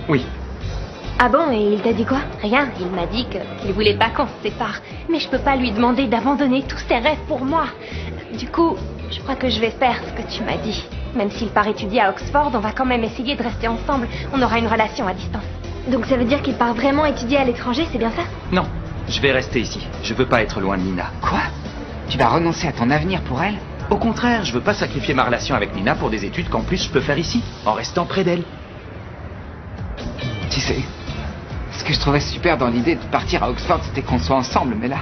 Oui. Ah bon, et il t'a dit quoi? Rien, il m'a dit qu'il voulait pas qu'on se sépare. Mais je peux pas lui demander d'abandonner tous ses rêves pour moi. Du coup, je crois que je vais faire ce que tu m'as dit. Même s'il part étudier à Oxford, on va quand même essayer de rester ensemble. On aura une relation à distance. Donc ça veut dire qu'il part vraiment étudier à l'étranger, c'est bien ça? Non, je vais rester ici. Je veux pas être loin de Nina. Quoi? Tu vas renoncer à ton avenir pour elle? Au contraire, je veux pas sacrifier ma relation avec Nina pour des études qu'en plus je peux faire ici, en restant près d'elle. Tu sais, ce que je trouvais super dans l'idée de partir à Oxford, c'était qu'on soit ensemble, mais là...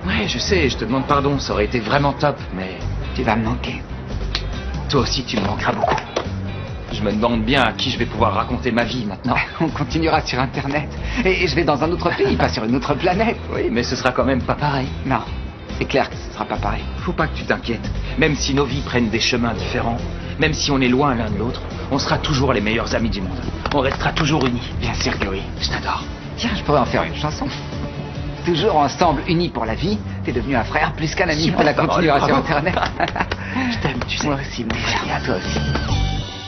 Ouais, je sais, je te demande pardon, ça aurait été vraiment top, mais... Tu vas me manquer. Toi aussi, tu me manqueras beaucoup. Je me demande bien à qui je vais pouvoir raconter ma vie maintenant. On continuera sur Internet. Et je vais dans un autre pays, pas sur une autre planète. Oui, mais ce sera quand même pas pareil. Non, c'est clair que ce sera pas pareil. Faut pas que tu t'inquiètes. Même si nos vies prennent des chemins différents, même si on est loin l'un de l'autre, on sera toujours les meilleurs amis du monde. On restera toujours unis. Bien sûr que oui. Je t'adore. Tiens, je pourrais en faire une chanson. Toujours ensemble, unis pour la vie. T'es devenu un frère plus qu'un ami. On la continuera sur Internet. Je t'aime, tu sais. Moi aussi, mon frère. À toi aussi.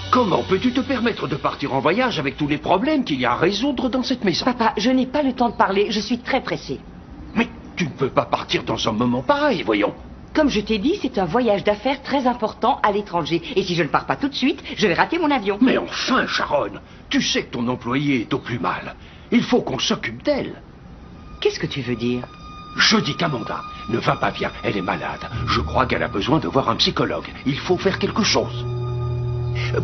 Comment peux-tu te permettre de partir en voyage avec tous les problèmes qu'il y a à résoudre dans cette maison? Papa, je n'ai pas le temps de parler, je suis très pressée. Mais tu ne peux pas partir dans un moment pareil, voyons. Comme je t'ai dit, c'est un voyage d'affaires très important à l'étranger. Et si je ne pars pas tout de suite, je vais rater mon avion. Mais enfin, Sharon, tu sais que ton employée est au plus mal. Il faut qu'on s'occupe d'elle. Qu'est-ce que tu veux dire? Je dis qu'Amanda ne va pas bien, elle est malade. Je crois qu'elle a besoin de voir un psychologue. Il faut faire quelque chose.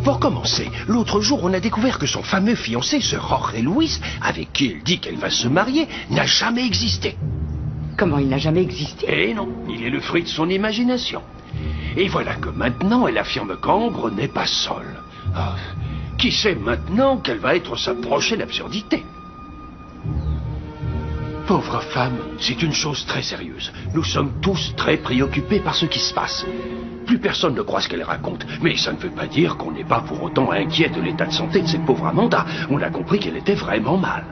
Pour commencer, l'autre jour, on a découvert que son fameux fiancé, ce Jorge Luis, avec qui elle dit qu'elle va se marier, n'a jamais existé. Comment il n'a jamais existé? Eh non, il est le fruit de son imagination. Et voilà que maintenant, elle affirme qu'Ambre n'est pas seule. Ah, qui sait maintenant quelle va être sa prochaine absurdité? Pauvre femme, c'est une chose très sérieuse. Nous sommes tous très préoccupés par ce qui se passe. Plus personne ne croit ce qu'elle raconte, mais ça ne veut pas dire qu'on n'est pas pour autant inquiet de l'état de santé de cette pauvre Amanda. On a compris qu'elle était vraiment mal.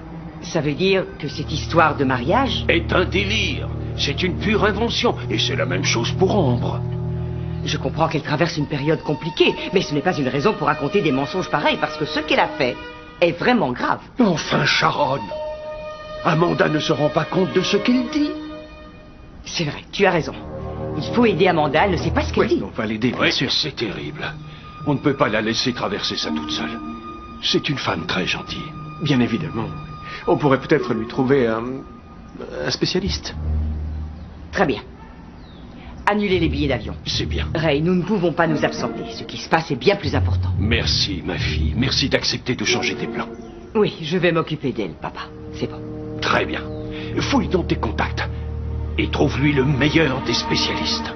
Ça veut dire que cette histoire de mariage est un délire. C'est une pure invention, et c'est la même chose pour Ambre. Je comprends qu'elle traverse une période compliquée, mais ce n'est pas une raison pour raconter des mensonges pareils, parce que ce qu'elle a fait est vraiment grave. Enfin, Sharon, Amanda ne se rend pas compte de ce qu'elle dit. C'est vrai, tu as raison. Il faut aider Amanda, elle ne sait pas ce qu'elle dit. On va l'aider, bien sûr. C'est terrible. On ne peut pas la laisser traverser ça toute seule. C'est une femme très gentille. Bien évidemment. On pourrait peut-être lui trouver un spécialiste. Très bien. Annulez les billets d'avion. C'est bien. Ray, nous ne pouvons pas nous absenter. Ce qui se passe est bien plus important. Merci, ma fille. Merci d'accepter de changer tes plans. Oui, je vais m'occuper d'elle, papa. C'est bon. Très bien. Fouille dans tes contacts et trouve-lui le meilleur des spécialistes.